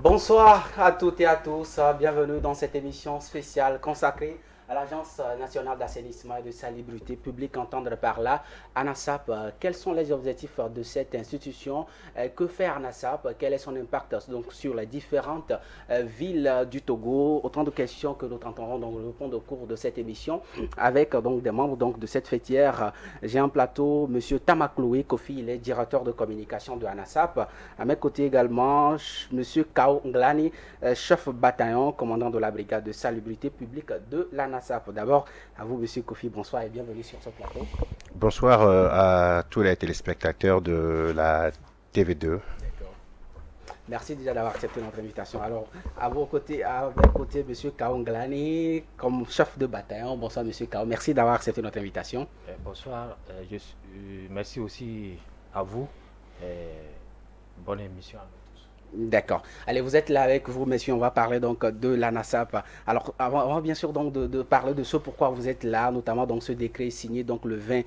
Bonsoir à toutes et à tous, bienvenue dans cette émission spéciale consacrée à l'Agence nationale d'assainissement et de salubrité publique, entendre par là ANASAP. Quels sont les objectifs de cette institution? Que fait ANASAP? Quel est son impact donc sur les différentes villes du Togo? Autant de questions que nous tenterons donc de répondre au cours de cette émission avec donc des membres donc de cette fêtière. J'ai un plateau, Monsieur Tamakloué Kofi, il est directeur de communication de ANASAP. À mes côtés également, Monsieur Kao Nglani, chef bataillon, commandant de la brigade de salubrité publique de l'ANASAP. D'abord, à vous, Monsieur Kofi, bonsoir et bienvenue sur ce plateau. Bonsoir à tous les téléspectateurs de la TV2. D'accord. Merci déjà d'avoir accepté notre invitation. Alors, à mes côtés, Monsieur Kao Nglani, comme chef de bataillon. Bonsoir, Monsieur Kao. Merci d'avoir accepté notre invitation. Bonsoir, merci aussi à vous. Bonne émission à nous tous. D'accord. Allez, vous êtes là avec vous, messieurs. On va parler donc de l'ANASAP. Alors, avant bien sûr donc de parler de ce pourquoi vous êtes là, notamment donc ce décret signé donc le 20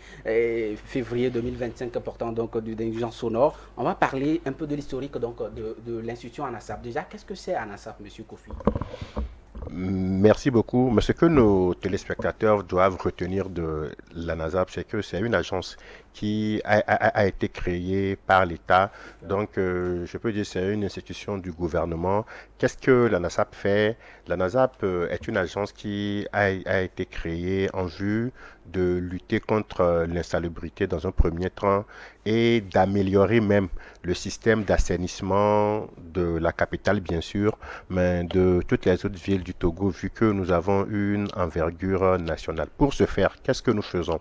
février 2025 portant donc d'indigence sonore. On va parler un peu de l'historique donc de l'institution ANASAP. Déjà, qu'est-ce que c'est ANASAP, Monsieur Kofi? Merci beaucoup. Mais ce que nos téléspectateurs doivent retenir de la NASAP, c'est que c'est une agence qui a été créée par l'État. Donc, je peux dire que c'est une institution du gouvernement. Qu'est-ce que la NASAP fait? La NASAP est une agence qui a été créée en vue de lutter contre l'insalubrité dans un premier temps et d'améliorer même le système d'assainissement de la capitale, bien sûr, mais de toutes les autres villes du Togo, vu que nous avons une envergure nationale. Pour ce faire, qu'est-ce que nous faisons?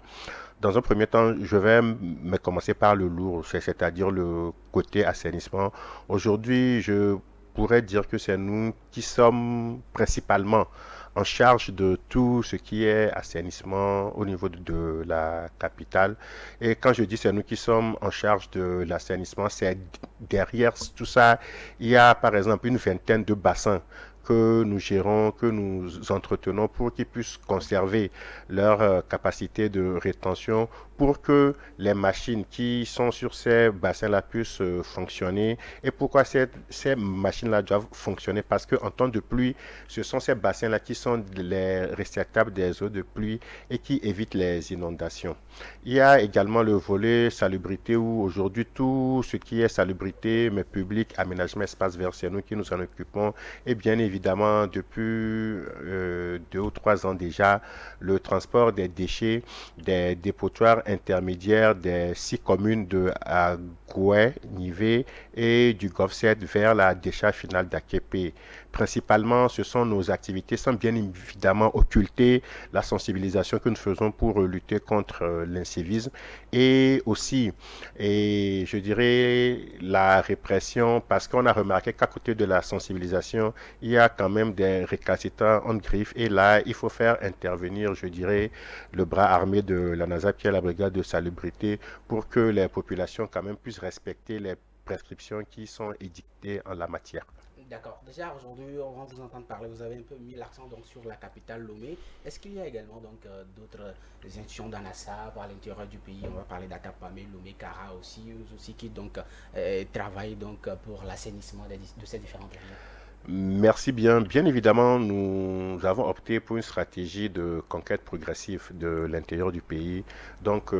Dans un premier temps, je vais me commencer par le lourd, c'est-à-dire le côté assainissement. Aujourd'hui, je pourrais dire que c'est nous qui sommes principalement en charge de tout ce qui est assainissement au niveau de la capitale. Et quand je dis c'est nous qui sommes en charge de l'assainissement, c'est derrière tout ça, il y a par exemple une vingtaine de bassins que nous gérons, que nous entretenons pour qu'ils puissent conserver leur capacité de rétention, pour que les machines qui sont sur ces bassins-là puissent fonctionner. Et pourquoi ces machines-là doivent fonctionner? Parce qu'en temps de pluie, ce sont ces bassins-là qui sont les réceptacles des eaux de pluie et qui évitent les inondations. Il y a également le volet salubrité où aujourd'hui tout ce qui est salubrité, mais public, aménagement, espace vert, c'est nous qui nous en occupons. Et bien évidemment, depuis 2 ou 3 ans déjà, le transport des déchets, des dépotoirs intermédiaires des 6 communes de Agoué, Nivé et du Govset vers la décharge finale d'Akepe. Principalement, ce sont nos activités sans bien évidemment occulter la sensibilisation que nous faisons pour lutter contre l'incivisme et aussi, et je dirais, la répression, parce qu'on a remarqué qu'à côté de la sensibilisation, il y a quand même des récalcitrants en griffe et là, il faut faire intervenir, je dirais, le bras armé de la NASA qui est la brigade de salubrité pour que les populations quand même puissent respecter les prescriptions qui sont édictées en la matière. D'accord. Déjà aujourd'hui, on va vous entendre parler. Vous avez un peu mis l'accent donc sur la capitale Lomé. Est-ce qu'il y a également donc d'autres institutions d'ANASAP à l'intérieur du pays? On va parler d'Atapamé, Lomé, Kara aussi, eux aussi qui donc travaillent donc pour l'assainissement de ces différentes régions. Merci bien. Bien évidemment, nous avons opté pour une stratégie de conquête progressive de l'intérieur du pays. Donc,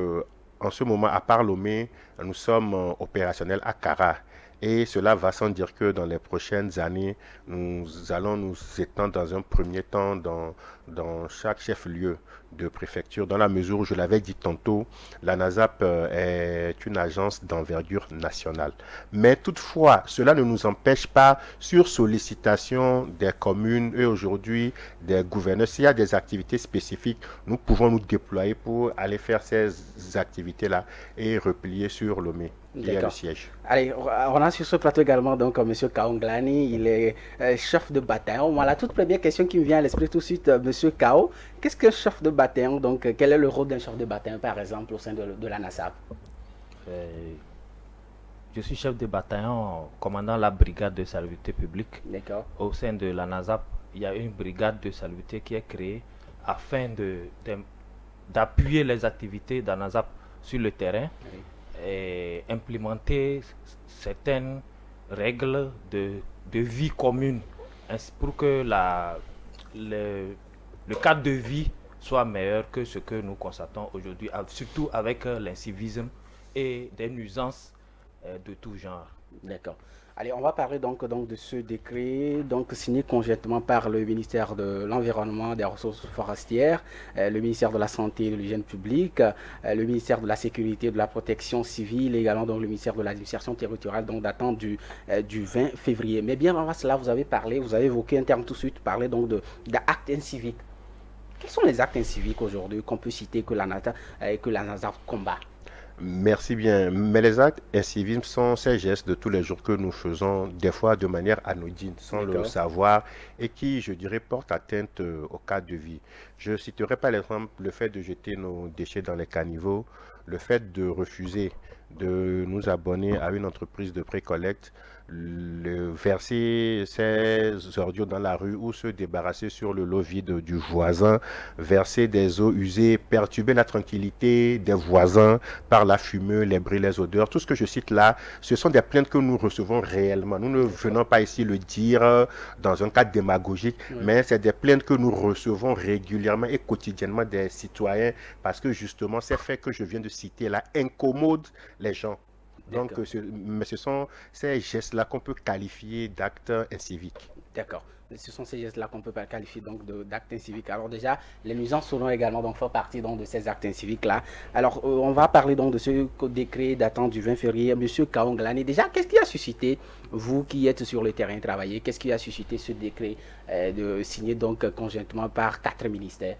en ce moment, à part Lomé, nous sommes opérationnels à Kara. Et cela va sans dire que dans les prochaines années, nous allons nous étendre dans un premier temps dans chaque chef-lieu de préfecture, dans la mesure où je l'avais dit tantôt, la NASAP est une agence d'envergure nationale. Mais toutefois, cela ne nous empêche pas, sur sollicitation des communes et aujourd'hui des gouverneurs, s'il y a des activités spécifiques, nous pouvons nous déployer pour aller faire ces activités-là et replier sur Lomé. Il y a le D'accord. siège. Allez, on a sur ce plateau également donc Monsieur Kaonglani, il est chef de bataillon. Moi, la toute première question qui me vient à l'esprit tout de suite, Monsieur Kao, qu'est-ce qu'un chef de bataillon? Donc, quel est le rôle d'un chef de bataillon, par exemple, au sein de la NASAP? Euh, je suis chef de bataillon commandant la brigade de salubrité publique. D'accord. Au sein de la NASAP, il y a une brigade de salubrité qui est créée afin d'appuyer les activités de la NASAP sur le terrain Oui. et implémenter certaines règles de de vie commune, pour que le cadre de vie soit meilleur que ce que nous constatons aujourd'hui, surtout avec l'incivisme et des nuisances de tout genre. D'accord. Allez, on va parler donc de ce décret signé conjointement par le ministère de l'Environnement, des Ressources forestières, le ministère de la Santé et de l'Hygiène publique, le ministère de la Sécurité et de la Protection civile, et également donc le ministère de l'Administration territoriale, donc datant du 20 février. Mais bien avant cela, vous avez évoqué un terme tout de suite, parler donc d'actes inciviques. Quels sont les actes inciviques aujourd'hui qu'on peut citer que la NASA combat? Merci bien. Mais les actes incivismes sont ces gestes de tous les jours que nous faisons, des fois de manière anodine, sans le savoir, et qui, je dirais, portent atteinte au cadre de vie. Je citerai par exemple le fait de jeter nos déchets dans les caniveaux, le fait de refuser de nous abonner à une entreprise de pré-collecte, verser ses ordures dans la rue ou se débarrasser sur le lot vide du voisin, verser des eaux usées, perturber la tranquillité des voisins par la fumée, les bruits, les odeurs. Tout ce que je cite là, ce sont des plaintes que nous recevons réellement. Nous ne venons pas ici le dire dans un cadre démagogique, mais c'est des plaintes que nous recevons régulièrement et quotidiennement des citoyens parce que justement ces faits que je viens de citer là incommodent les gens. Donc, mais ce sont ces gestes-là qu'on peut qualifier d'actes inciviques. D'accord. Ce sont ces gestes-là qu'on peut qualifier donc d'actes inciviques. Alors déjà, les nuisances sonores également donc font partie donc de ces actes inciviques-là. Alors, on va parler donc de ce décret datant du 20 février. Monsieur Kaon Glane, déjà, qu'est-ce qui a suscité, vous qui êtes sur le terrain travailler, qu'est-ce qui a suscité ce décret signé donc conjointement par 4 ministères?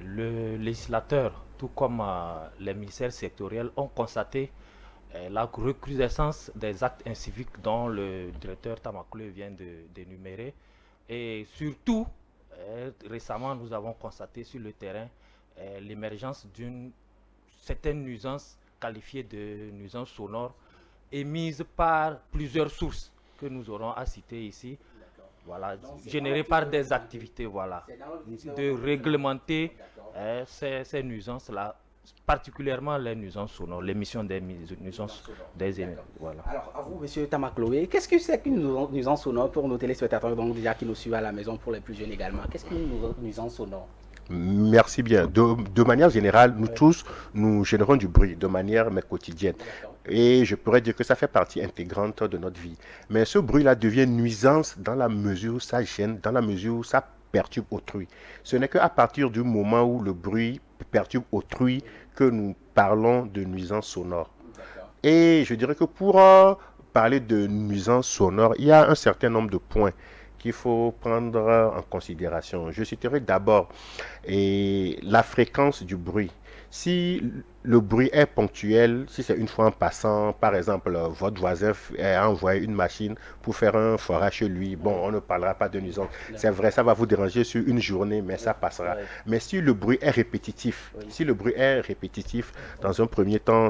Le législateur, tout comme les ministères sectoriels, ont constaté la recrudescence des actes inciviques dont le directeur Tamakle vient d'énumérer. Et surtout, récemment, nous avons constaté sur le terrain l'émergence d'une certaine nuisance qualifiée de nuisance sonore émise par plusieurs sources que nous aurons à citer ici. Voilà, générées par des activités, voilà, de réglementer ces nuisances-là, particulièrement les nuisances sonores, l'émission des nuisances des émissions. Voilà. Alors, à vous, monsieur Tamakloé, qu'est-ce que c'est qu'une nuisance sonore pour nos téléspectateurs donc déjà qui nous suivent à la maison, pour les plus jeunes également? Qu'est-ce qu'une nuisance sonore? Merci bien. De manière générale, nous tous, nous générons du bruit de manière quotidienne. Et je pourrais dire que ça fait partie intégrante de notre vie. Mais ce bruit-là devient nuisance dans la mesure où ça gêne, dans la mesure où ça perturbe autrui. Ce n'est qu'à partir du moment où le bruit perturbe autrui que nous parlons de nuisance sonore. Et je dirais que pour parler de nuisance sonore, il y a un certain nombre de points qu'il faut prendre en considération. Je citerai d'abord la fréquence du bruit. Si le bruit est ponctuel, si c'est une fois en passant, par exemple, votre voisin a envoyé une machine pour faire un forage chez lui, bon, on ne parlera pas de nuisance. C'est vrai, ça va vous déranger sur une journée, mais ça passera. Mais si le bruit est répétitif, dans un premier temps,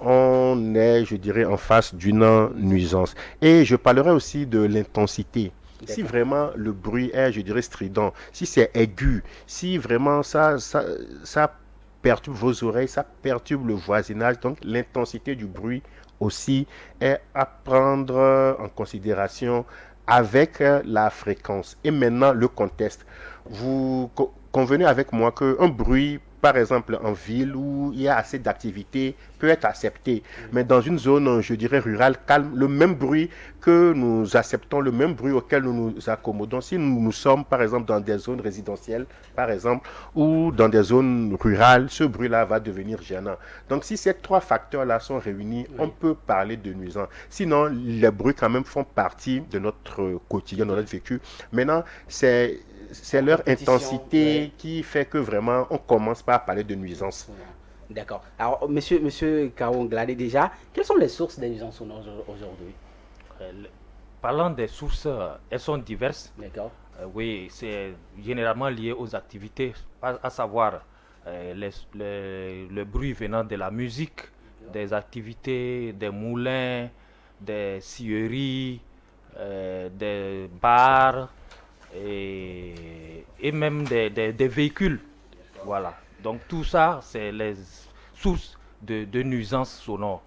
on est, je dirais, en face d'une nuisance. Et je parlerai aussi de l'intensité. Si vraiment le bruit est, je dirais, strident, si c'est aigu, si vraiment ça perturbe vos oreilles, ça perturbe le voisinage, donc l'intensité du bruit aussi est à prendre en considération avec la fréquence. Et maintenant, le contexte. Vous convenez avec moi qu'un bruit, par exemple en ville où il y a assez d'activité, peut être accepté. Mais dans une zone, je dirais, rurale, calme, le même bruit que nous acceptons, le même bruit auquel nous nous accommodons, si nous sommes, par exemple, dans des zones résidentielles, par exemple, ou dans des zones rurales, ce bruit-là va devenir gênant. Donc, si ces trois facteurs-là sont réunis, on peut parler de nuisance. Sinon, les bruits, quand même, font partie de notre quotidien, de notre vécu. Maintenant, c'est leur intensité qui fait que vraiment on commence par parler de nuisance. D'accord. Alors, monsieur Kaon Glane, déjà, quelles sont les sources des nuisances sonores aujourd'hui? Parlant des sources, elles sont diverses. D'accord. Oui, c'est généralement lié aux activités, à savoir le bruit venant de la musique, des activités, des moulins, des scieries, des bars, et même des véhicules. Voilà. Donc tout ça, c'est les sources de nuisances sonores.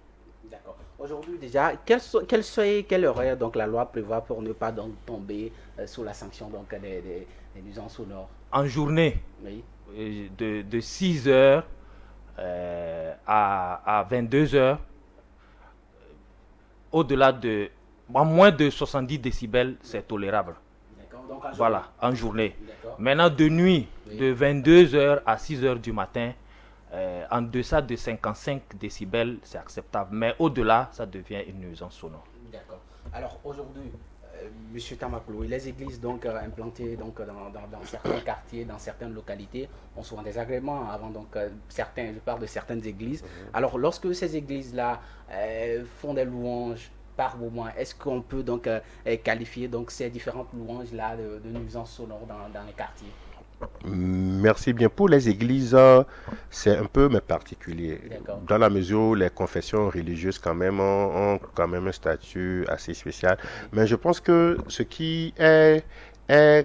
D'accord. Aujourd'hui déjà, quel horaire donc la loi prévoit pour ne pas donc tomber sous la sanction donc des nuisances sonores? En journée, Oui, de 6 heures à 22 heures, au-delà de, en moins de 70 décibels, c'est tolérable. d'accord. Donc en journée. Voilà, en journée. D'accord. Maintenant, de nuit, Oui. de 22 heures à 6 heures du matin, en deçà de 55 décibels, c'est acceptable. Mais au-delà, ça devient une nuisance sonore. D'accord. Alors aujourd'hui, Monsieur Tamaklo, les églises donc implantées donc dans certains quartiers, dans certaines localités, ont souvent des agréments avant donc certains, je parle de certaines églises. Alors lorsque ces églises-là font des louanges par moment, est-ce qu'on peut donc qualifier donc ces différentes louanges-là de nuisances sonores dans les quartiers? Merci bien. Pour les églises, c'est un peu mais particulier. D'accord. Dans la mesure où les confessions religieuses quand même ont quand même un statut assez spécial. Mais je pense que ce qui est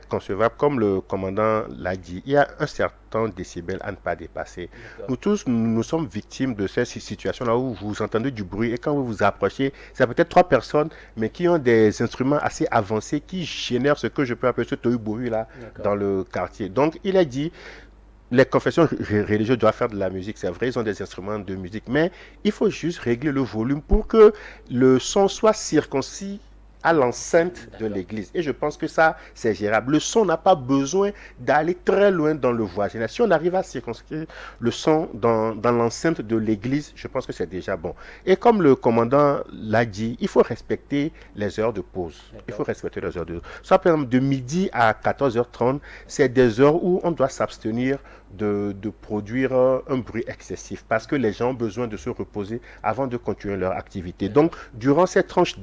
concevable, comme le commandant l'a dit, il y a un certain décibel à ne pas dépasser. D'accord. Nous tous, nous sommes victimes de cette situation-là où vous entendez du bruit et quand vous vous approchez, c'est peut-être trois personnes, mais qui ont des instruments assez avancés qui génèrent ce que je peux appeler ce tohu-bohu là D'accord. dans le quartier. Donc, il a dit, les confessions religieuses doivent faire de la musique, c'est vrai, ils ont des instruments de musique, mais il faut juste régler le volume pour que le son soit circoncis à l'enceinte de D'accord. l'église. Et je pense que ça, c'est gérable. Le son n'a pas besoin d'aller très loin dans le voisinage. Si on arrive à circonscrire le son dans l'enceinte de l'église, je pense que c'est déjà bon. Et comme le commandant l'a dit, il faut respecter les heures de pause. Il faut respecter les heures de pause. Soit par exemple de midi à 14h30, c'est des heures où on doit s'abstenir de produire un bruit excessif parce que les gens ont besoin de se reposer avant de continuer leur activité. Donc, durant cette tranche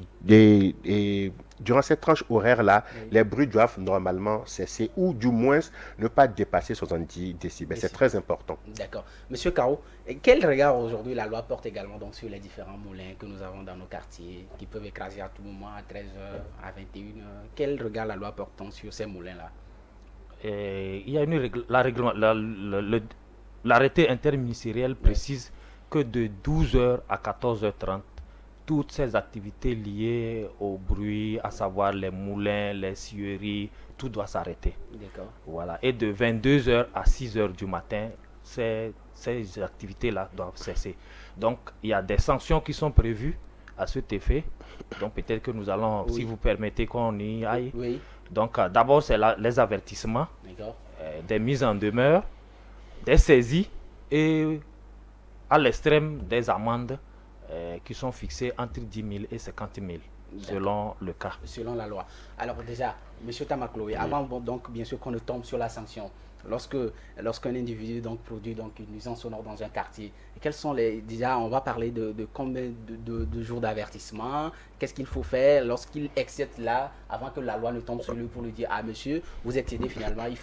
horaire-là, Oui. les bruits doivent normalement cesser ou du moins ne pas dépasser 70 décibels. C'est très important. D'accord. Monsieur Caro, quel regard aujourd'hui la loi porte également donc sur les différents moulins que nous avons dans nos quartiers qui peuvent écraser à tout moment à 13h, à 21h? Quel regard la loi porte sur ces moulins-là? Et il y a une l'arrêté interministériel précise que de 12 h à 14h30, toutes ces activités liées au bruit, à savoir les moulins, les scieries, tout doit s'arrêter. D'accord. Voilà. Et de 22 h à 6 h du matin, ces activités-là doivent cesser. Donc, il y a des sanctions qui sont prévues à cet effet. Donc, peut-être que nous allons, Oui. si vous permettez qu'on y aille. Oui. Donc, d'abord, c'est les avertissements, D'accord. des mises en demeure, des saisies et à l'extrême des amendes qui sont fixées entre 10 000 et 50 000 selon le cas. Selon la loi. Alors déjà, Monsieur Tamaklo, avant donc bien sûr qu'on ne tombe sur la sanction, lorsqu'un individu donc produit donc une nuisance sonore dans un quartier, quels sont déjà on va parler de combien de jours d'avertissement, qu'est-ce qu'il faut faire lorsqu'il excède là, avant que la loi ne tombe sur lui pour lui dire ah monsieur, vous excédez finalement, il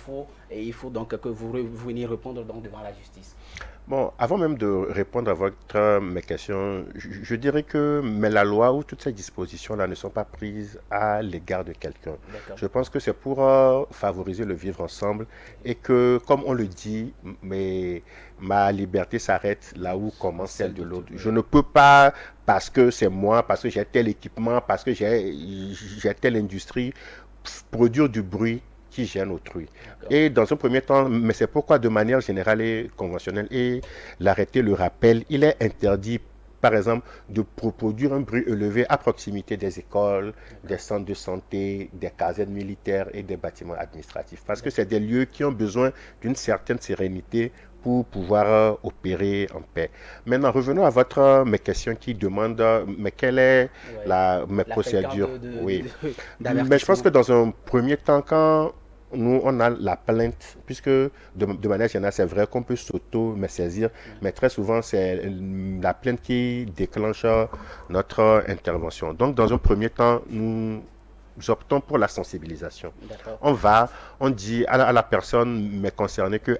faut donc que vous veniez répondre donc devant la justice. Bon, avant même de répondre à mes questions, je dirais que mais la loi ou toutes ces dispositions-là ne sont pas prises à l'égard de quelqu'un. Je pense que c'est pour favoriser le vivre ensemble et que, comme on le dit, ma liberté s'arrête là où commence celle de l'autre. Je ne peux pas, parce que c'est moi, parce que j'ai tel équipement, parce que j'ai telle industrie, produire du bruit qui gêne autrui. Et dans un premier temps, mais c'est pourquoi de manière générale et conventionnelle, et l'arrêté le rappelle, il est interdit, par exemple, de produire un bruit élevé à proximité des écoles, des centres de santé, des casernes militaires et des bâtiments administratifs. Parce que c'est des lieux qui ont besoin d'une certaine sérénité pour pouvoir opérer en paix. Maintenant, revenons à mes questions qui demandent, mais quelle est mes procédures? Oui. Mais je pense que dans un premier temps, quand nous, on a la plainte, puisque de manière générale, c'est vrai qu'on peut s'auto-saisir, mais très souvent, c'est la plainte qui déclenche notre intervention. Donc, dans un premier temps, nous optons pour la sensibilisation. On dit à la personne concernée que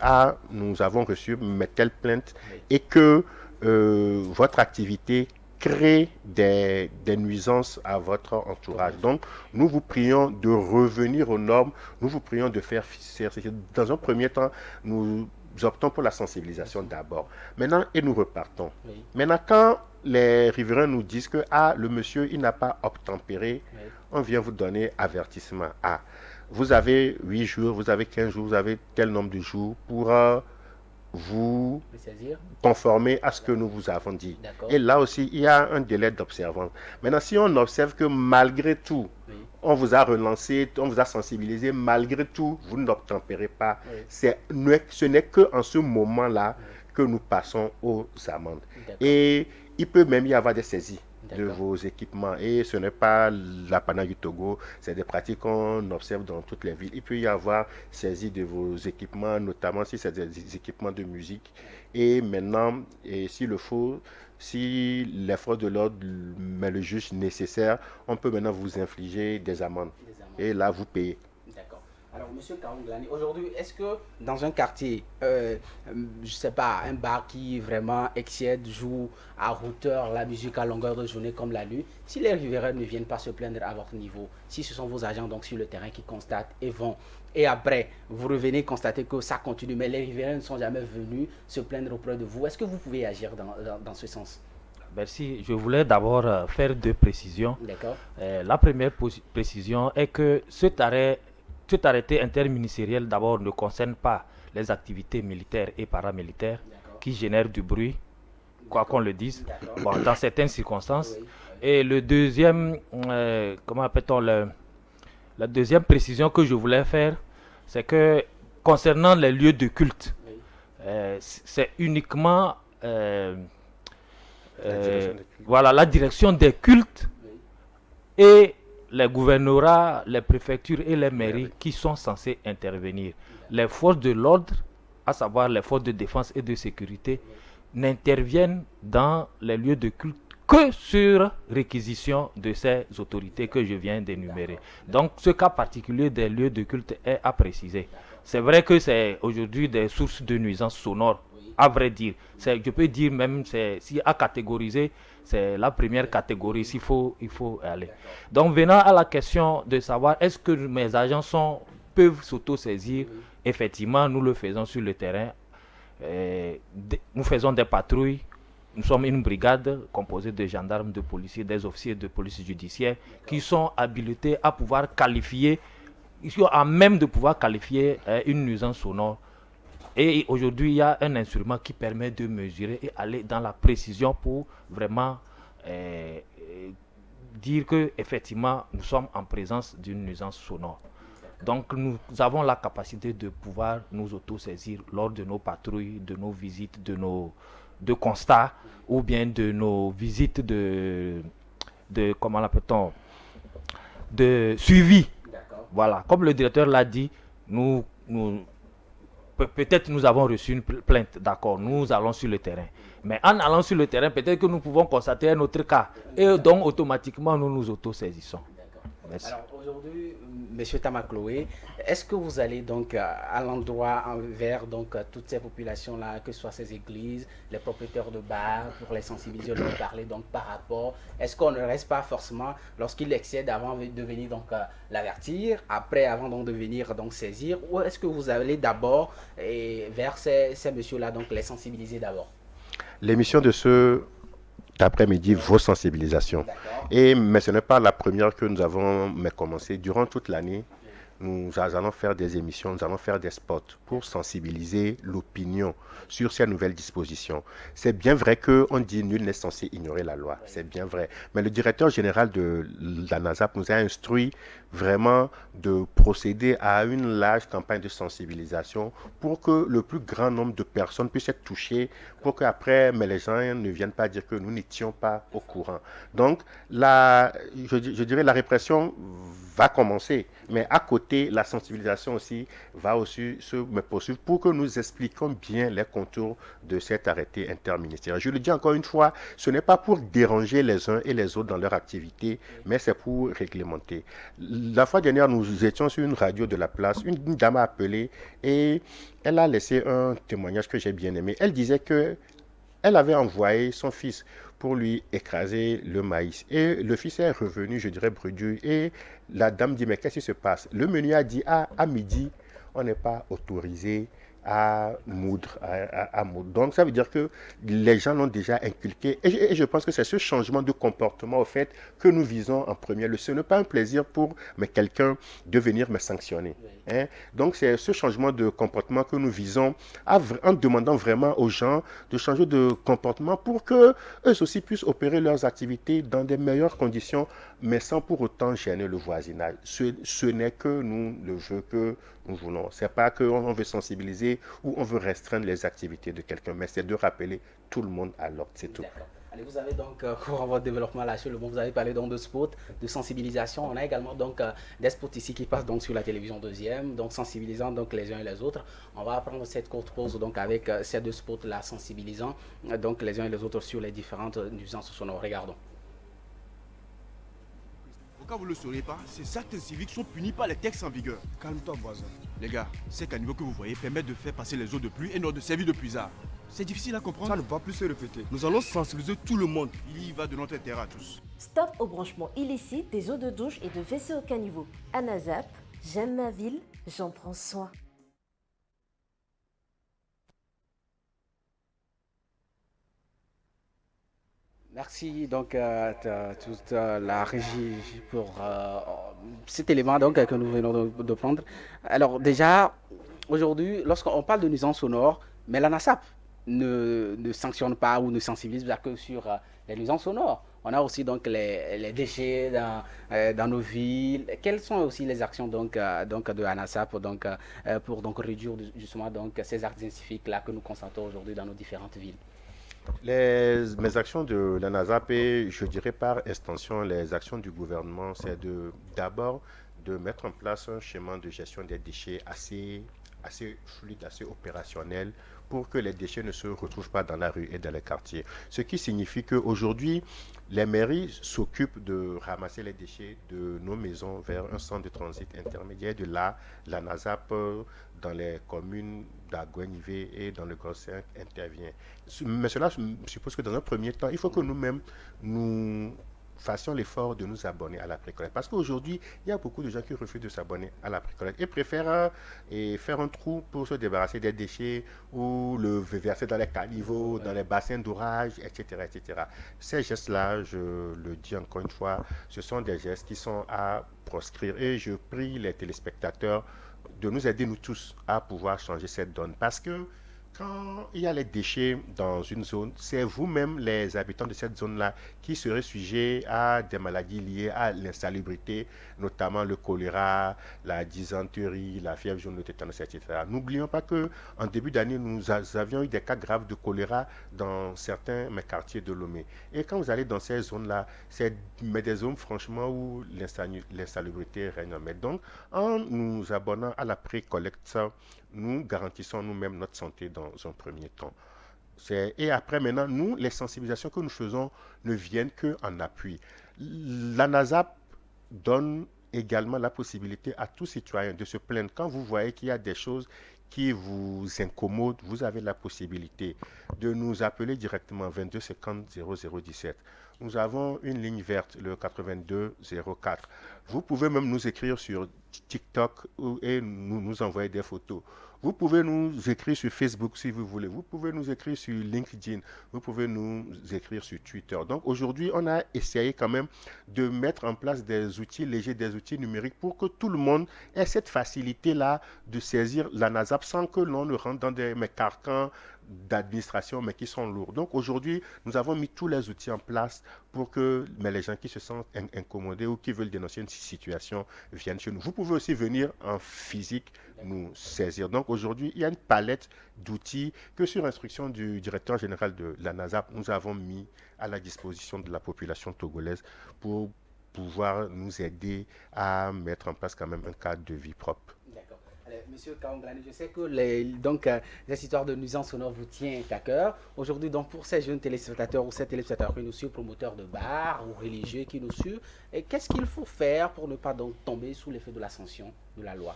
nous avons reçu telle plainte et que votre activité crée des nuisances à votre entourage. Donc, nous vous prions de revenir aux normes, nous vous prions de faire... Dans un premier temps, nous optons pour la sensibilisation d'abord. Maintenant, et nous repartons. Maintenant, quand les riverains nous disent que le monsieur, il n'a pas obtempéré, Oui. on vient vous donner avertissement. Vous avez 8 jours, vous avez 15 jours, vous avez tel nombre de jours pour vous Le saisir. conformer à ce que nous vous avons dit. D'accord. Et là aussi, il y a un délai d'observance. Maintenant, si on observe que malgré tout, Oui. on vous a relancé, on vous a sensibilisé, malgré tout, vous n'obtempérez pas, Oui. ce n'est qu'en ce moment-là que nous passons aux amendes. D'accord. Et il peut même y avoir des saisies de D'accord. vos équipements. Et ce n'est pas l'apanage du Togo, c'est des pratiques qu'on observe dans toutes les villes. Il peut y avoir saisie de vos équipements, notamment si c'est des équipements de musique. Et maintenant, s'il le faut, si les forces de l'ordre met le juge nécessaire, on peut maintenant vous infliger des amendes. Des amendes. Et là, vous payez. D'accord. Alors, Monsieur Kaounglani, aujourd'hui, est-ce que dans un quartier, je ne sais pas, un bar qui vraiment excède, joue à hauteur la musique à longueur de journée comme la nuit, si les riverains ne viennent pas se plaindre à votre niveau, si ce sont vos agents donc sur le terrain qui constatent et vont, et après, vous revenez constater que ça continue, mais les riverains ne sont jamais venus se plaindre auprès de vous, est-ce que vous pouvez agir dans ce sens? Merci. Je voulais d'abord faire 2 précisions. D'accord. La première précision est que cet arrêté interministériel d'abord ne concerne pas les activités militaires et paramilitaires D'accord. qui génèrent du bruit, quoi qu'on le dise, D'accord. dans certaines circonstances. Oui. Et le deuxième, comment appelle-t-on la deuxième précision que je voulais faire, c'est que concernant les lieux de culte, Oui. c'est uniquement La direction des cultes. voilà, la direction des cultes Oui. et les gouvernorats, les préfectures et les mairies qui sont censés intervenir. Les forces de l'ordre, à savoir les forces de défense et de sécurité, n'interviennent dans les lieux de culte que sur réquisition de ces autorités que je viens d'énumérer. Donc ce cas particulier des lieux de culte est à préciser. C'est vrai que c'est aujourd'hui des sources de nuisances sonores, à vrai dire. Je peux dire même, si à catégoriser, c'est la première catégorie, il faut aller. Donc venant à la question de savoir est-ce que mes agents peuvent s'auto-saisir, effectivement nous le faisons sur le terrain. Nous faisons des patrouilles. Nous sommes une brigade composée de gendarmes, de policiers, des officiers de police judiciaire qui sont habilités à pouvoir qualifier, ils sont à même de pouvoir qualifier une nuisance sonore. Et aujourd'hui, il y a un instrument qui permet de mesurer et aller dans la précision pour vraiment dire que effectivement nous sommes en présence d'une nuisance sonore. Donc nous avons la capacité de pouvoir nous auto-saisir lors de nos patrouilles, de nos visites, de constats ou bien de nos visites de comment l'appelle-t-on, de suivi. D'accord. Voilà, comme le directeur l'a dit, peut-être nous avons reçu une plainte, d'accord, nous allons sur le terrain. Mais en allant sur le terrain, peut-être que nous pouvons constater un autre cas. Et donc automatiquement, nous nous auto-saisissons. Merci. Alors aujourd'hui, Monsieur Tamakloé, est-ce que vous allez donc à l'endroit envers donc toutes ces populations-là, que ce soit ces églises, les propriétaires de bars, pour les sensibiliser, leur parler donc par rapport, est-ce qu'on ne reste pas forcément lorsqu'il excède avant de venir donc l'avertir, après avant donc de venir donc saisir, ou est-ce que vous allez d'abord vers ces messieurs-là donc les sensibiliser d'abord? L'émission de ce après-midi, vos sensibilisations. D'accord. Mais ce n'est pas la première que nous avons commencé. Durant toute l'année, nous allons faire des émissions, nous allons faire des spots pour sensibiliser l'opinion sur ces nouvelles dispositions. C'est bien vrai qu'on dit nul n'est censé ignorer la loi, c'est bien vrai. Mais le directeur général de la NASAP nous a instruit vraiment de procéder à une large campagne de sensibilisation pour que le plus grand nombre de personnes puissent être touchées, pour qu'après, mais les gens ne viennent pas dire que nous n'étions pas au courant. Donc, je dirais la répression va commencer, mais à côté, la sensibilisation aussi va aussi se poursuivre pour que nous expliquions bien les contours de cet arrêté interministériel. Je le dis encore une fois, ce n'est pas pour déranger les uns et les autres dans leur activité, mais c'est pour réglementer. La fois dernière, nous étions sur une radio de la place, une dame a appelé et elle a laissé un témoignage que j'ai bien aimé. Elle disait que elle avait envoyé son fils pour lui écraser le maïs. Et le fils est revenu, je dirais, bredouille. Et la dame dit, mais qu'est-ce qui se passe? Le menu a dit, à midi, on n'est pas autorisé à moudre, à moudre. Donc ça veut dire que les gens l'ont déjà inculqué. Et je pense que c'est ce changement de comportement au fait que nous visons en premier. Ce n'est pas un plaisir pour quelqu'un de venir me sanctionner. Oui. Hein. Donc c'est ce changement de comportement que nous visons en demandant vraiment aux gens de changer de comportement pour que eux aussi puissent opérer leurs activités dans des meilleures conditions, mais sans pour autant gêner le voisinage. Ce n'est que nous, le jeu que nous voulons. Ce n'est pas qu'on veut sensibiliser ou on veut restreindre les activités de quelqu'un, mais c'est de rappeler tout le monde à l'ordre, c'est tout. D'accord. Allez, vous avez donc, pour votre développement là sur le monde, vous avez parlé donc de sport, de sensibilisation. On a également donc des spots ici qui passent donc sur la télévision deuxième, donc sensibilisant donc les uns et les autres. On va prendre cette courte pause donc avec ces deux spots là sensibilisant donc les uns et les autres sur les différentes nuisances sonores. Regardons. Au cas où vous ne le saurez pas, ces actes civiques sont punis par les textes en vigueur. Calme-toi, voisin. Les gars, ces caniveaux que vous voyez permettent de faire passer les eaux de pluie et non de servir de puisard. C'est difficile à comprendre. Ça ne va plus se répéter. Nous allons sensibiliser tout le monde. Il y va de notre intérêt à tous. Stop au branchement illicite des eaux de douche et de WC au caniveau. ANASAP, j'aime ma ville, j'en prends soin. Merci donc toute la régie pour cet élément donc que nous venons de prendre. Alors déjà, aujourd'hui, lorsqu'on parle de nuisance sonore, mais la NASAP ne sanctionne pas ou ne sensibilise pas que sur les nuisances sonores. On a aussi donc les déchets dans nos villes. Quelles sont aussi les actions donc de ANASAP pour donc réduire justement donc ces actes inciviques là que nous constatons aujourd'hui dans nos différentes villes? Mes actions de la NASAP et je dirais par extension les actions du gouvernement, c'est d'abord de mettre en place un schéma de gestion des déchets assez fluide, assez opérationnel pour que les déchets ne se retrouvent pas dans la rue et dans les quartiers. Ce qui signifie qu'aujourd'hui, les mairies s'occupent de ramasser les déchets de nos maisons vers un centre de transit intermédiaire. De là, la NASAP dans les communes d'Aguenivé et dans le Grand 5 intervient. Mais cela suppose que dans un premier temps, il faut que nous-mêmes nous fassions l'effort de nous abonner à la précollecte. Parce qu'aujourd'hui, il y a beaucoup de gens qui refusent de s'abonner à la précollecte et préfèrent faire un trou pour se débarrasser des déchets ou le verser dans les caniveaux, dans les bassins d'orage, etc., etc. Ces gestes-là, je le dis encore une fois, ce sont des gestes qui sont à proscrire et je prie les téléspectateurs de nous aider, nous tous, à pouvoir changer cette donne. Parce que quand il y a les déchets dans une zone, c'est vous-même, les habitants de cette zone-là, qui serez sujets à des maladies liées à l'insalubrité, notamment le choléra, la dysenterie, la fièvre jaune, le tétanos, etc. N'oublions pas qu'en début d'année, nous avions eu des cas graves de choléra dans certains quartiers de Lomé. Et quand vous allez dans ces zones-là, c'est des zones franchement où l'insalubrité règne. Mais donc, en nous abonnant à la pré-collecte, nous garantissons nous-mêmes notre santé dans un premier temps. Et après, maintenant, nous, les sensibilisations que nous faisons ne viennent qu'en appui. La NASAP donne également la possibilité à tout citoyen de se plaindre. Quand vous voyez qu'il y a des choses qui vous incommodent, vous avez la possibilité de nous appeler directement 22 50 0017. Nous avons une ligne verte, le 82 04. Vous pouvez même nous écrire sur TikTok et nous envoyer des photos. Vous pouvez nous écrire sur Facebook si vous voulez. Vous pouvez nous écrire sur LinkedIn. Vous pouvez nous écrire sur Twitter. Donc aujourd'hui, on a essayé quand même de mettre en place des outils légers, des outils numériques pour que tout le monde ait cette facilité-là de saisir la NASAP sans que l'on ne rentre dans des carcans d'administration, mais qui sont lourds. Donc aujourd'hui, nous avons mis tous les outils en place pour que les gens qui se sentent incommodés ou qui veulent dénoncer une situation viennent chez nous. Vous pouvez aussi venir en physique nous saisir. Donc aujourd'hui, il y a une palette d'outils que sur instruction du directeur général de la NASAP, nous avons mis à la disposition de la population togolaise pour pouvoir nous aider à mettre en place quand même un cadre de vie propre. Monsieur Kaonglani, je sais que cette histoire de nuisance sonore vous tient à cœur. Aujourd'hui, donc, pour ces jeunes téléspectateurs ou ces téléspectateurs qui nous suivent, promoteurs de bars ou religieux qui nous suivent, qu'est-ce qu'il faut faire pour ne pas donc tomber sous l'effet de la sanction de la loi?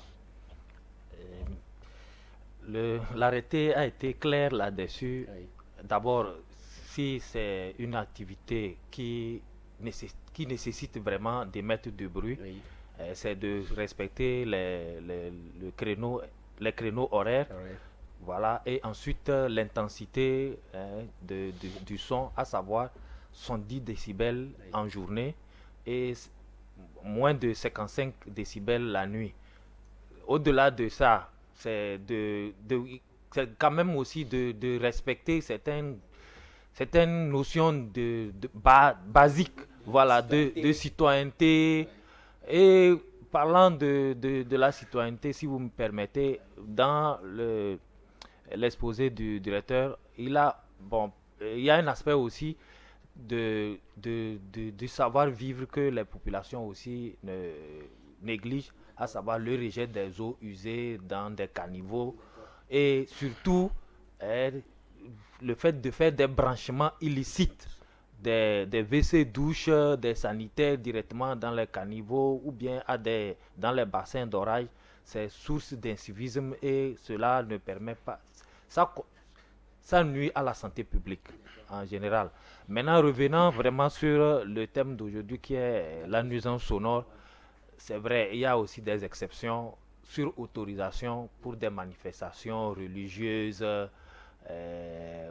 L'arrêté a été clair là-dessus. Oui. D'abord, si c'est une activité qui nécessite vraiment d'émettre du bruit, Oui. C'est de respecter les créneaux horaires. Oui. Voilà, et ensuite l'intensité du son, à savoir 110 décibels en journée et moins de 55 décibels la nuit. Au-delà de ça, c'est quand même aussi de respecter certaines notions basiques, voilà, de citoyenneté. Et parlant de la citoyenneté, si vous me permettez, dans l'exposé du directeur, il y a un aspect aussi de savoir vivre que les populations aussi négligent, à savoir le rejet des eaux usées dans des caniveaux et surtout le fait de faire des branchements illicites des WC douches, des sanitaires directement dans les caniveaux ou bien dans les bassins d'orage. C'est source d'incivisme et cela ne permet pas. Ça nuit à la santé publique en général. Maintenant, revenant vraiment sur le thème d'aujourd'hui qui est la nuisance sonore, c'est vrai, il y a aussi des exceptions sur autorisation pour des manifestations religieuses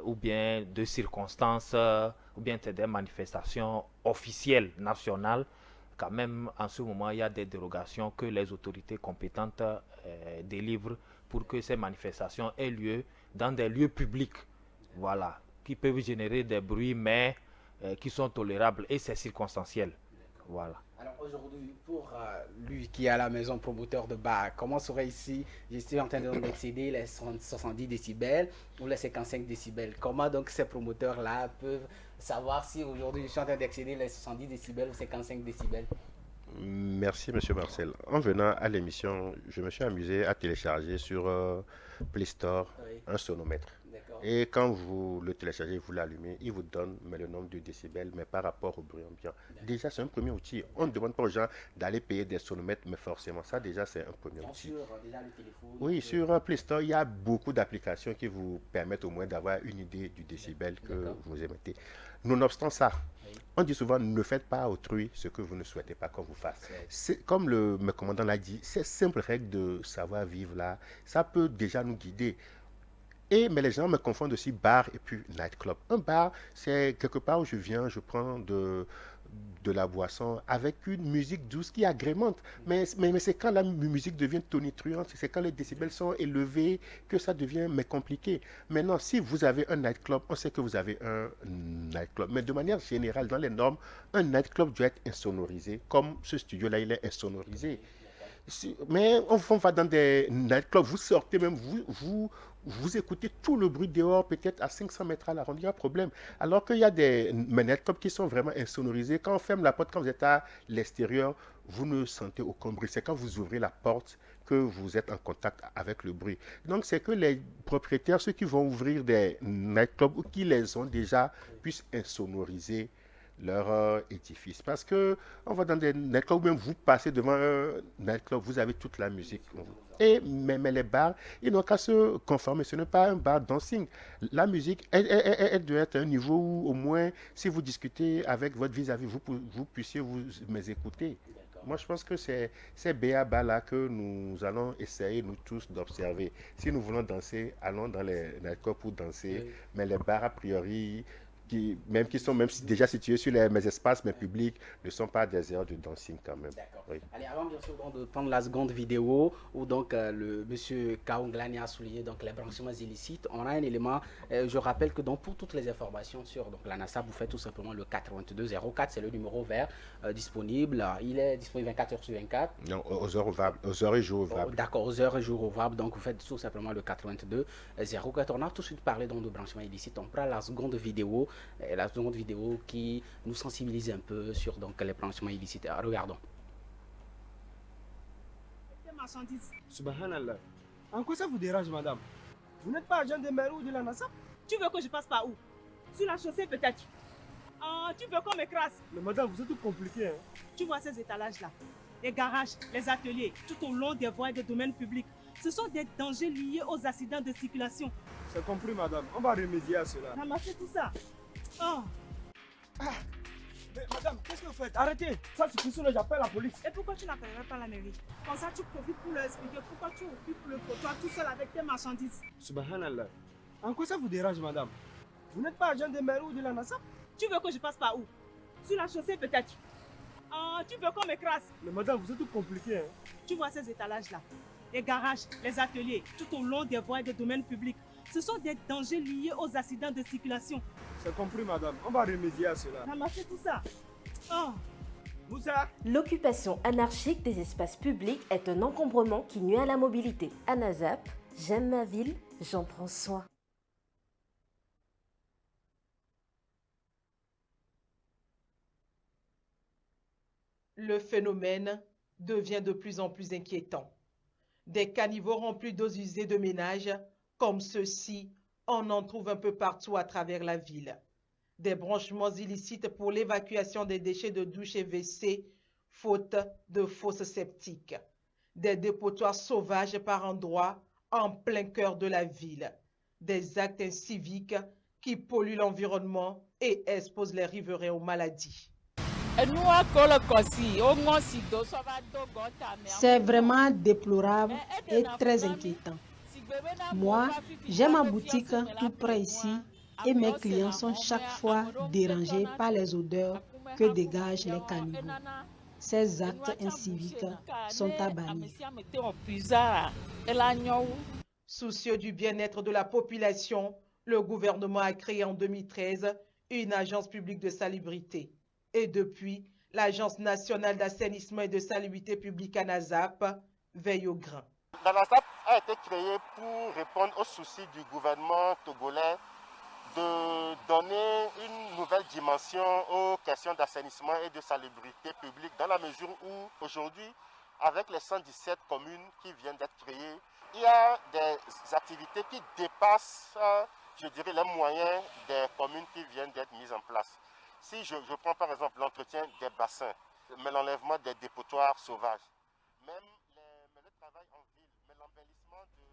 ou bien de circonstances, ou bien des manifestations officielles nationales. Quand même, en ce moment, il y a des dérogations que les autorités compétentes délivrent pour que ces manifestations aient lieu dans des lieux publics, voilà, qui peuvent générer des bruits, mais qui sont tolérables et c'est circonstanciel. Voilà. Alors aujourd'hui, pour lui qui est à la maison promoteur de bar, comment serait ici, je suis en train d'excéder les 70 décibels ou les 55 décibels. Comment donc ces promoteurs-là peuvent savoir si aujourd'hui je suis en train d'excéder les 70 décibels ou 55 décibels? Merci, Monsieur Marcel. En venant à l'émission, je me suis amusé à télécharger sur Play Store un sonomètre. Et quand vous le téléchargez, vous l'allumez, il vous donne le nombre de décibels, mais par rapport au bruit ambiant. Déjà, c'est un premier outil. On ne demande pas aux gens d'aller payer des sonomètres, mais forcément, ça déjà, c'est un premier outil. Déjà le téléphone, oui, sur Play Store, il y a beaucoup d'applications qui vous permettent au moins d'avoir une idée du décibel que vous émettez. Nonobstant ça, on dit souvent, ne faites pas à autrui ce que vous ne souhaitez pas qu'on vous fasse. C'est comme le commandant l'a dit, ces simples règles de savoir-vivre là, ça peut déjà nous guider. Mais les gens me confondent aussi bar et puis nightclub. Un bar, c'est quelque part où je viens, je prends de la boisson avec une musique douce qui agrémente. Mais c'est quand la musique devient tonitruante, c'est quand les décibels sont élevés que ça devient compliqué. Maintenant, si vous avez un nightclub, on sait que vous avez un nightclub. Mais de manière générale, dans les normes, un nightclub doit être insonorisé, comme ce studio-là, il est insonorisé. Mais on va dans des nightclubs, vous sortez même, vous écoutez tout le bruit dehors, peut-être à 500 mètres à la ronde, il y a un problème. Alors qu'il y a des nightclubs qui sont vraiment insonorisés. Quand on ferme la porte, quand vous êtes à l'extérieur, vous ne sentez aucun bruit. C'est quand vous ouvrez la porte que vous êtes en contact avec le bruit. Donc c'est que les propriétaires, ceux qui vont ouvrir des nightclubs ou qui les ont déjà, puissent insonoriser leur édifice. Parce que on va dans des nightclubs, même vous passez devant un nightclub, vous avez toute la musique. Mais les bars, ils n'ont qu'à se conformer. Ce n'est pas un bar dancing. La musique, elle doit être à un niveau où, au moins, si vous discutez avec votre vis-à-vis, vous puissiez vous écouter. Moi, je pense que c'est ces béabas-là que nous allons essayer, nous tous, d'observer. Si nous voulons danser, allons dans les nightclubs pour danser. Mais les bars, a priori, qui sont même déjà situés sur mes espaces, mais publics, ne sont pas des heures de dancing quand même. D'accord. Oui. Allez, avant bien sûr de prendre la seconde vidéo où donc le monsieur Kaunglani a souligné donc les branchements illicites, on a un élément. Je rappelle que donc pour toutes les informations sur donc la NASA, vous faites tout simplement le 8204, c'est le numéro vert disponible. Il est disponible 24 heures sur 24. Non, aux heures ouvrables, aux heures et jours ouvrables. D'accord, aux heures et jours ouvrables. Donc vous faites tout simplement le 8204. On a tout de suite parlé donc de branchements illicites. On prend la seconde vidéo. La seconde vidéo qui nous sensibilise un peu sur donc, les branchements illicites. Regardons. Subhanallah. En quoi ça vous dérange, madame? Vous n'êtes pas agent de maire ou de la NASA? Tu veux que je passe par où? Sur la chaussée peut-être? Tu veux qu'on m'écrase? Mais madame, vous êtes tout compliqué. Hein? Tu vois ces étalages-là? Les garages, les ateliers, tout au long des voies et des domaines publics. Ce sont des dangers liés aux accidents de circulation. C'est compris, madame. On va remédier à cela. Ramassez tout ça. Oh. Mais madame, qu'est-ce que vous faites? Arrêtez. Ça suffit, sinon j'appelle la police. Et pourquoi tu n'appellerais pas la mairie? Comme ça, tu profites pour leur expliquer pourquoi tu occupes le trottoir tout seul avec tes marchandises. Subhanallah. En quoi ça vous dérange, madame? Vous n'êtes pas agent de mairie ou de la NASA? Tu veux que je passe par où? Sur la chaussée peut-être? Ah, tu veux qu'on m'écrase? Mais madame, vous êtes tout compliqué. Hein? Tu vois ces étalages-là? Les garages, les ateliers, tout au long des voies et des domaines publics. Ce sont des dangers liés aux accidents de circulation. C'est compris, madame. On va remédier à cela. Ramasser tout ça. Oh. Moussa. L'occupation anarchique des espaces publics est un encombrement qui nuit à la mobilité. ANAZAP, j'aime ma ville, j'en prends soin. Le phénomène devient de plus en plus inquiétant. Des caniveaux remplis d'eaux usées de ménage, comme ceux-ci, on en trouve un peu partout à travers la ville. Des branchements illicites pour l'évacuation des déchets de douche et WC, faute de fosses septiques. Des dépotoirs sauvages par endroits en plein cœur de la ville. Des actes inciviques qui polluent l'environnement et exposent les riverains aux maladies. C'est vraiment déplorable et très inquiétant. Moi, j'ai ma boutique tout près ici et mes clients sont chaque fois dérangés par les odeurs que dégagent les caniveaux. Ces actes inciviques sont à bannir. Soucieux du bien-être de la population, le gouvernement a créé en 2013 une agence publique de salubrité. Et depuis, l'Agence nationale d'assainissement et de salubrité publique ANAZAP veille au grain. L'ANAZAP a été créée pour répondre aux soucis du gouvernement togolais de donner une nouvelle dimension aux questions d'assainissement et de salubrité publique dans la mesure où aujourd'hui, avec les 117 communes qui viennent d'être créées, il y a des activités qui dépassent, je dirais, les moyens des communes qui viennent d'être mises en place. Si je prends par exemple l'entretien des bassins, mais l'enlèvement des dépotoirs sauvages, même le travail en ville, mais l'embellissement de...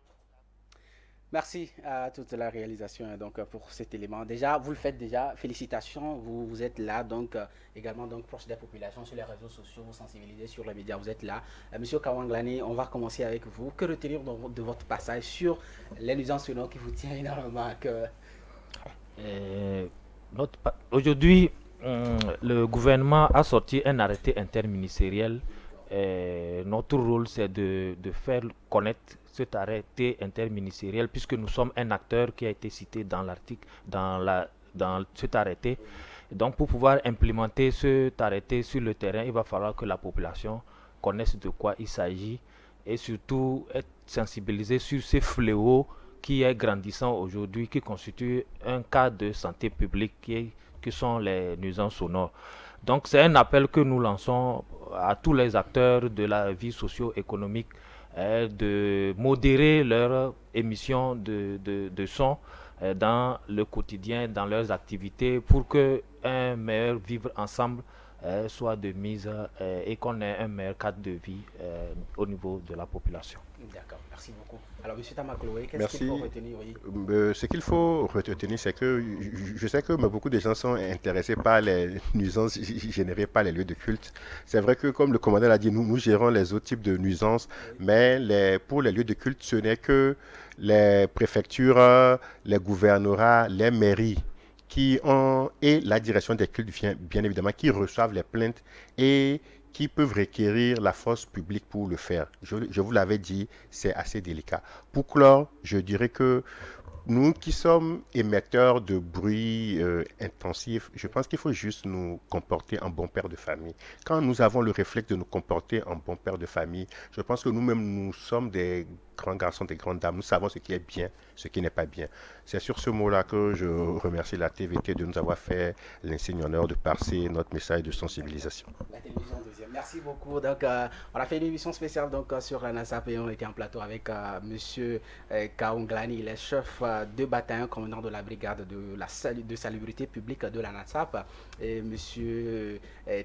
Merci à toute la réalisation donc, pour cet élément. Déjà, vous le faites déjà, félicitations, vous êtes là, donc également donc, proche des populations sur les réseaux sociaux, vous sensibilisez sur les médias, vous êtes là. Monsieur Kawanglani, on va commencer avec vous. Que retenir de votre passage sur les nuisances sonores qui vous tient énormément à cœur? Aujourd'hui, le gouvernement a sorti un arrêté interministériel. Notre rôle, c'est de faire connaître cet arrêté interministériel, puisque nous sommes un acteur qui a été cité dans l'article, dans cet arrêté. Donc, pour pouvoir implémenter cet arrêté sur le terrain, il va falloir que la population connaisse de quoi il s'agit et surtout être sensibilisée sur ces fléaux qui est grandissant aujourd'hui, qui constitue un cas de santé publique qui sont les nuisances sonores. Donc c'est un appel que nous lançons à tous les acteurs de la vie socio-économique de modérer leur émission de son dans le quotidien, dans leurs activités, pour qu'un meilleur vivre ensemble soit de mise et qu'on ait un meilleur cadre de vie au niveau de la population. D'accord, merci beaucoup. Alors, M. Tamakloé, qu'est-ce qu'il faut retenir? Ce qu'il faut retenir, c'est que je sais que beaucoup de gens sont intéressés par les nuisances générées par les lieux de culte. C'est vrai que, comme le commandant l'a dit, nous gérons les autres types de nuisances, mais pour les lieux de culte, ce n'est que les préfectures, les gouvernorats, les mairies et la direction des cultes, bien évidemment, qui reçoivent les plaintes et qui peuvent requérir la force publique pour le faire. Je vous l'avais dit, c'est assez délicat. Pour clore, je dirais que nous qui sommes émetteurs de bruit intensif, je pense qu'il faut juste nous comporter en bon père de famille. Quand nous avons le réflexe de nous comporter en bon père de famille, je pense que nous-mêmes, nous sommes des grands garçons, des grandes dames. Nous savons ce qui est bien, ce qui n'est pas bien. C'est sur ce mot-là que je remercie la TVT de nous avoir fait l'insigne honneur de passer notre message de sensibilisation. La télévision deuxième. Merci beaucoup. Donc, on a fait une émission spéciale donc, sur ANAZAP et on était en plateau avec M. Kawanglani, le chef de bataillon, commandant de la brigade de salubrité publique de l'ANAZAP, et M.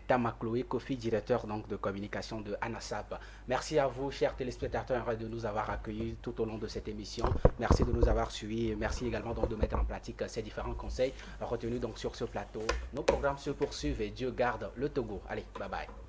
Tamakloé Kofi, directeur donc, de communication de ANAZAP. Merci à vous, chers téléspectateurs, de nous avoir accueillis tout au long de cette émission. Merci de nous avoir suivis. Merci également donc de mettre en pratique ces différents conseils retenus donc sur ce plateau. Nos programmes se poursuivent et Dieu garde le Togo. Allez, bye bye.